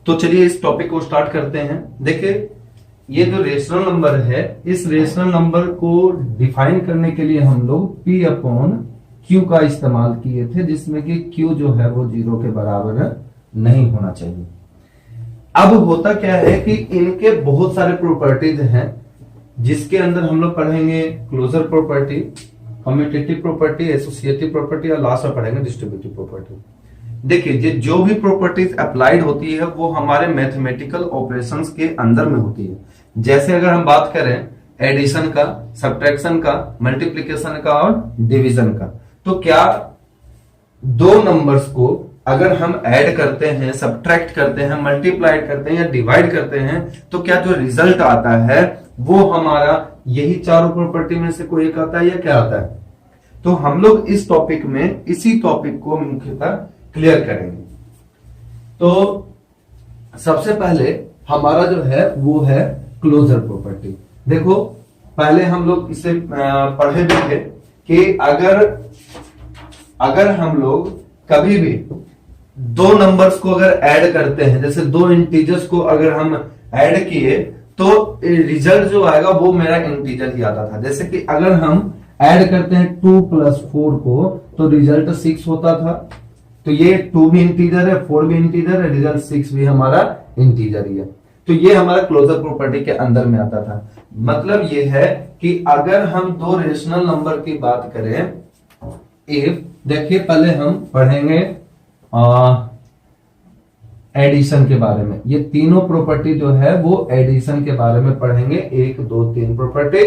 तो चलिए इस टॉपिक को स्टार्ट करते हैं। देखिए ये जो रेशनल नंबर है, इस रेशनल नंबर को डिफाइन करने के लिए हम लोग P अपॉन Q का इस्तेमाल किए थे, जिसमें कि Q जो है वो 0 के बराबर नहीं होना चाहिए। अब होता क्या है कि इनके बहुत सारे प्रॉपर्टीज हैं, जिसके अंदर हम लोग पढ़ेंगे closure property, commutative property, associative property और लास्ट में पढ़ेंगे डिस्ट्रीब्यूटिव प्रॉपर्टी। देखिए जो भी प्रॉपर्टीज अप्लाइड होती है वो हमारे मैथमेटिकल ऑपरेशंस के अंदर में होती है। जैसे अगर हम बात करें एडिशन का, सब्ट्रैक्शन का, मल्टीप्लिकेशन का और डिवीजन का, तो क्या दो नंबर्स को अगर हम ऐड करते हैं, सब्ट्रैक्ट करते हैं, मल्टीप्लाई करते हैं या डिवाइड करते हैं, तो क्या जो रिजल्ट आता है वो हमारा यही चारों प्रॉपर्टी में से कोई एक आता है या क्या आता है? तो हम लोग इस टॉपिक में इसी टॉपिक को मुख्यतः क्लियर करेंगे। तो सबसे पहले हमारा जो है वो है क्लोजर प्रॉपर्टी। देखो पहले हम लोग इसे पढ़े भी थे कि अगर हम लोग कभी भी दो नंबर्स को अगर ऐड करते हैं, जैसे दो इंटीजर्स को अगर हम ऐड किए तो रिजल्ट जो आएगा वो मेरा इंटीजर ही आता था। जैसे कि अगर हम ऐड करते हैं 2 + 4 को तो रिजल्ट 6 होता था। तो ये 2 भी इंटीजर है, 4 भी इंटीजर है, रिजल्ट 6 भी हमारा इंटीजर ही है। तो ये हमारा क्लोजर प्रॉपर्टी के अंदर में आता था। मतलब ये है कि अगर हम दो रेशनल नंबर की बात करें, इफ देखिए पहले हम पढ़ेंगे एडिशन के बारे में। ये तीनों प्रॉपर्टी जो है वो एडिशन के बारे में पढ़ेंगे, 1 2 3 प्रॉपर्टी,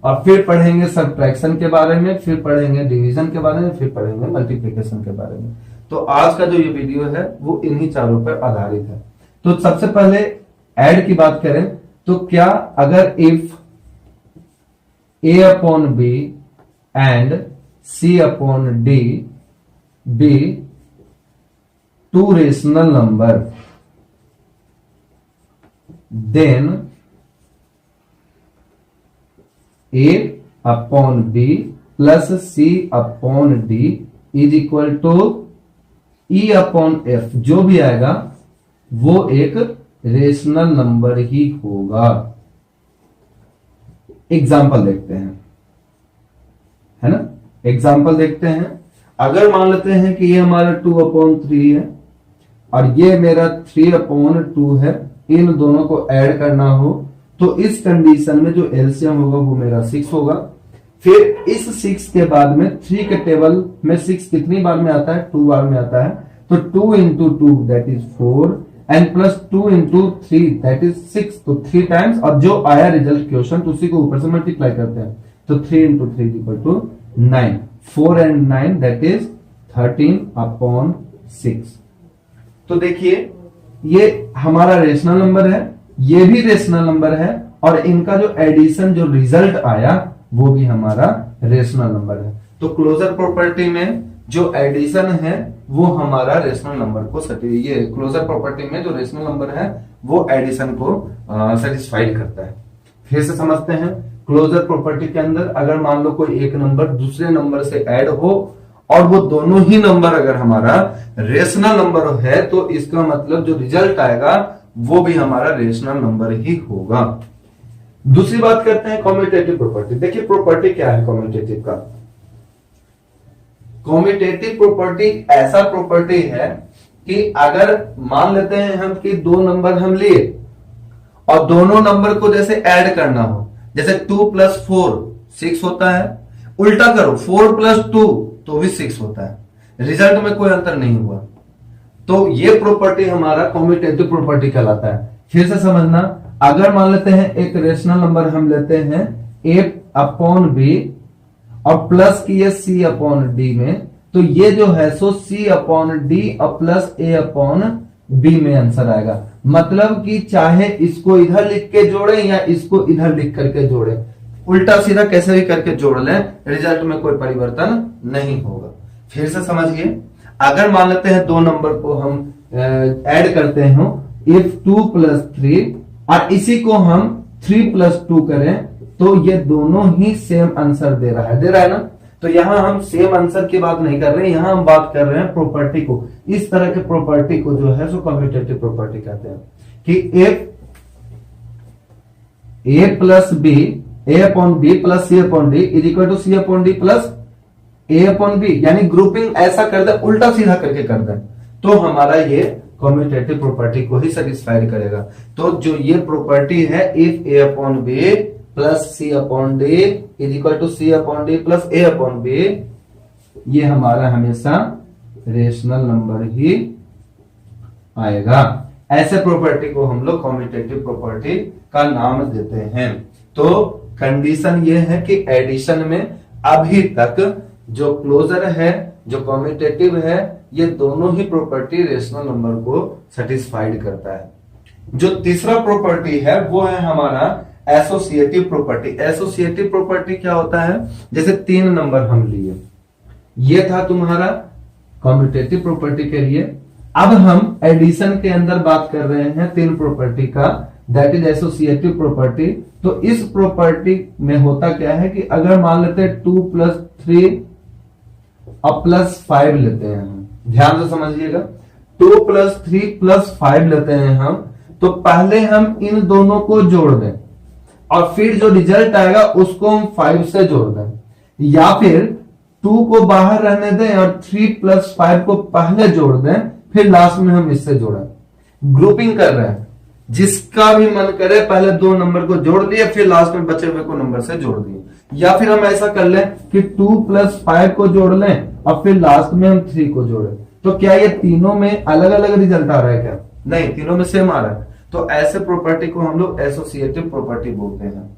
और फिर पढ़ेंगे सब्ट्रैक्शन के बारे में, फिर पढ़ेंगे डिवीजन के बारे में, फिर पढ़ेंगे मल्टीप्लिकेशन के बारे में। तो आज का जो ये वीडियो है वो इन्हीं चारों पर आधारित है। तो सबसे पहले ऐड की बात करें तो क्या अगर if A upon B and C upon D be two rational number, then A upon B plus C upon D is equal to E upon F। जो भी आएगा वो एक रेशनल नंबर ही होगा। एग्जाम्पल देखते हैं, है ना। एग्जाम्पल देखते हैं। अगर मान लेते हैं कि ये हमारा 2/3 है और ये मेरा 3/2 है, इन दोनों को ऐड करना हो तो इस कंडीशन में जो एलसीएम होगा वो मेरा 6 होगा। फिर इस 6 के बाद में 3 के टेबल में 6 कितनी बार में आता है? 2 बार में आता है। तो 2 × 2 that is 4 and plus 2 × 3 that is 6। तो 3 टाइम्स, और जो आया रिजल्ट क्वेश्चन तो उसी को ऊपर से मल्टीप्लाई करते हैं। तो 3 × 3 = 9। 4 and 9 that is 13/6। तो देखिए ये हमारा रेशनल नंबर है, ये भी रेशनल नंबर है, और इनका जो एडिशन जो रिजल्ट आया वो भी हमारा रेशनल नंबर है। तो क्लोजर प्रॉपर्टी में जो एडिशन है वो हमारा रेशनल नंबर को ये क्लोजर प्रॉपर्टी में जो रेशनल नंबर है वो एडिशन को सेटिस्फाइड करता है। फिर से समझते हैं। क्लोजर प्रॉपर्टी के अंदर अगर मान लो कोई एक नंबर दूसरे नंबर से ऐड हो और वो दोनों ही नंबर अगर हमारा रेशनल नंबर है तो इसका मतलब जो रिजल्ट आएगा वो भी हमारा रेशनल नंबर ही होगा। दूसरी बात करते हैं कम्यूटेटिव प्रॉपर्टी। देखिए प्रॉपर्टी क्या है कम्यूटेटिव का। कम्यूटेटिव प्रॉपर्टी ऐसा प्रॉपर्टी है कि अगर मान लेते हैं हम कि दो नंबर हम लिए और दोनों नंबर को जैसे ऐड करना हो, जैसे 2 + 4 6 होता है, उल्टा करो 4 + 2 तो भी 6 होता है, रिजल्ट में कोई अंतर नहीं हुआ। तो ये प्रॉपर्टी हमारा कम्यूटेटिव प्रॉपर्टी कहलाता है। फिर से समझना, अगर मान लेते हैं एक रेशनल नंबर हम लेते हैं A अपॉन B और प्लस किए C अपॉन D में, तो ये जो है सो C अपॉन D और प्लस A अपॉन B में आंसर आएगा। मतलब कि चाहे इसको इधर लिख के जोड़े या इसको इधर लिख करके जोड़े, उल्टा सीधा कैसे भी करके जोड़ लें, रिजल्ट में कोई परिवर्तन नहीं होगा। फिर से समझिए, अगर मान लेते हैं दो नंबर को हम ऐड करते हैं, इफ 2 + 3 और इसी को हम 3 + 2 करें तो ये दोनों ही सेम आंसर दे रहा है ना। तो यहाँ हम सेम आंसर की बात नहीं कर रहे हैं, यहाँ हम बात कर रहे हैं प्रॉपर्टी को। इस तरह के प्रॉपर्टी को जो है सो कम्यूटेटिव प्रॉपर्टी कहते हैं कि if a plus b, a upon B plus C upon d is equal to c upon D plus a upon b, यानी ग्रुपिंग ऐसा कर दे, उल्टा सीधा करके कर दे, तो हमारा ये कम्यूटेटिव प्रॉपर्टी को ही सेटिस्फाई करेगा। तो जो ये प्रॉपर्टी है if a upon B plus C upon d is equal to c upon D plus a upon b, ये हमारा हमेशा रेशनल नंबर ही आएगा। ऐसे प्रॉपर्टी को हम लोग कम्यूटेटिव प्रॉपर्टी का नाम देते हैं। तो कंडीशन ये है कि एडिशन में अभी तक जो क्लोजर है, जो कम्यूटेटिव है, ये दोनों ही प्रॉपर्टी रेशनल नंबर को सेटिस्फाइड करता है। जो तीसरा प्रॉपर्टी है वो है हमारा एसोसिएटिव प्रॉपर्टी। एसोसिएटिव प्रॉपर्टी क्या होता है, जैसे 3 नंबर हम लिए, ये था तुम्हारा कम्यूटेटिव प्रॉपर्टी के लिए। अब हम एडिशन के अंदर बात कर रहे हैं 3 प्रॉपर्टी का, दैट इज एसोसिएटिव प्रॉपर्टी। तो इस प्रॉपर्टी में होता क्या है कि अगर मान लेते हैं 2 प्लस 3 अब प्लस 5 लेते हैं हम, ध्यान से समझिएगा, 2 प्लस 3 प्लस 5 लेते हैं हम, तो पहले हम इन दोनों को जोड़ दें और फिर जो रिजल्ट आएगा उसको हम 5 से जोड़ दें, या फिर 2 को बाहर रहने दें और 3 प्लस 5 को पहले जोड़ दें, फिर लास्ट में हम इससे जोड़ें। ग्रुपिंग कर रहे हैं, जिसका भी मन करे पहले 2 नंबर को जोड़ दिए, फिर लास्ट में बचे हुए को नंबर से जोड़ दिए। या फिर हम ऐसा कर लें कि 2 प्लस 5 को जोड़ लें और फिर लास्ट में हम 3 को जोड़ें। तो क्या ये तीनों में अलग अलग रिजल्ट आ रहा है क्या? नहीं, तीनों में सेम आ रहा है। तो ऐसे प्रॉपर्टी को हम लोग एसोसिएटिव प्रॉपर्टी बोलते हैं।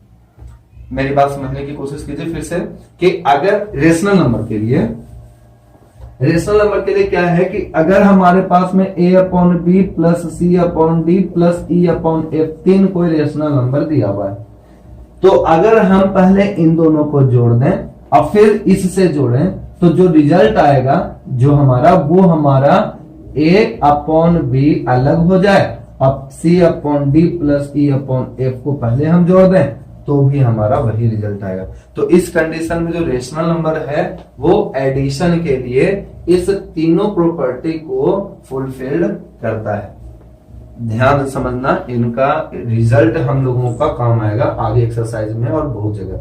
मेरी बात समझने की कोशिश कीजिए फिर से कि अगर रेशनल नंबर के लिए क्या है कि अगर हमारे पास में A upon B plus C upon D plus E upon F 3 कोई रेशनल नंबर दिया हुआ है, तो अगर हम पहले इन दोनों को जोड़ दें और फिर इससे जोड़ें, तो जो रिजल्ट आएगा जो हमारा, वो हमारा ए अपॉन बी अलग हो जाए, अब C upon D plus E upon F को पहले हम जोड़ दें, तो भी हमारा वही रिजल्ट आएगा। तो इस कंडीशन में जो रेशनल नंबर है वो एडिशन के लिए इस तीनों प्रॉपर्टी को फुलफिल्ड करता है। ध्यान समझना, इनका रिजल्ट हम लोगों का काम आएगा आगे एक्सरसाइज में और बहुत जगह।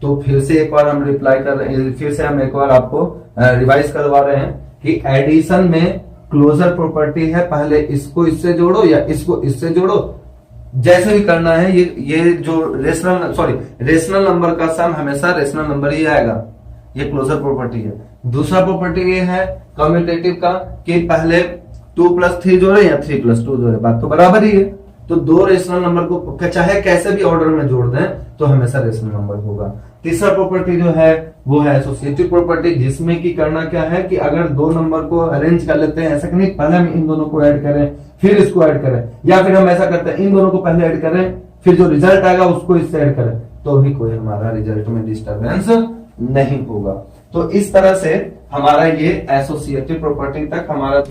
तो फिर से एक बार हम रिप्लाई कर रहे हैं, फिर से हम एक बार आपको रिवाइज करवा रहे हैं कि एडिशन में क्लोजर प्रॉपर्टी है, पहले इसको इससे जोड़ो या इसको इससे जोड़ो, जैसे भी करना है। ये जो रेशनल नंबर का सम हमेशा रेशनल नंबर ही आएगा, ये क्लोजर प्रॉपर्टी है। दूसरा प्रॉपर्टी ये है कम्यूटेटिव का कि पहले 2 प्लस 3 जोड़े या 3 प्लस 2 जोड़े, बात तो बराबर ही है। तो 2 रेशनल नंबर को चाहे कैसे भी ऑर्डर में जोड़ दें तो हमेशा रेशनल नंबर होगा। तीसरा प्रॉपर्टी जो है वो है एसोसिएटिव प्रॉपर्टी, जिसमें कि करना क्या है कि अगर 2 नंबर को अरेंज कर लेते हैं, ऐसा कि नहीं पहले हम इन दोनों को ऐड करें फिर इसको ऐड करें, या फिर हम ऐसा करते हैं इन दोनों को पहले ऐड करें फिर जो रिजल्ट आएगा उसको इससे ऐड करें, तो भी कोई हमारा रिजल्ट में डिस्टर्बेंस नहीं होगा। तो इस तरह से हमारा ये एसोसिएटिव प्रॉपर्टी तक हमारा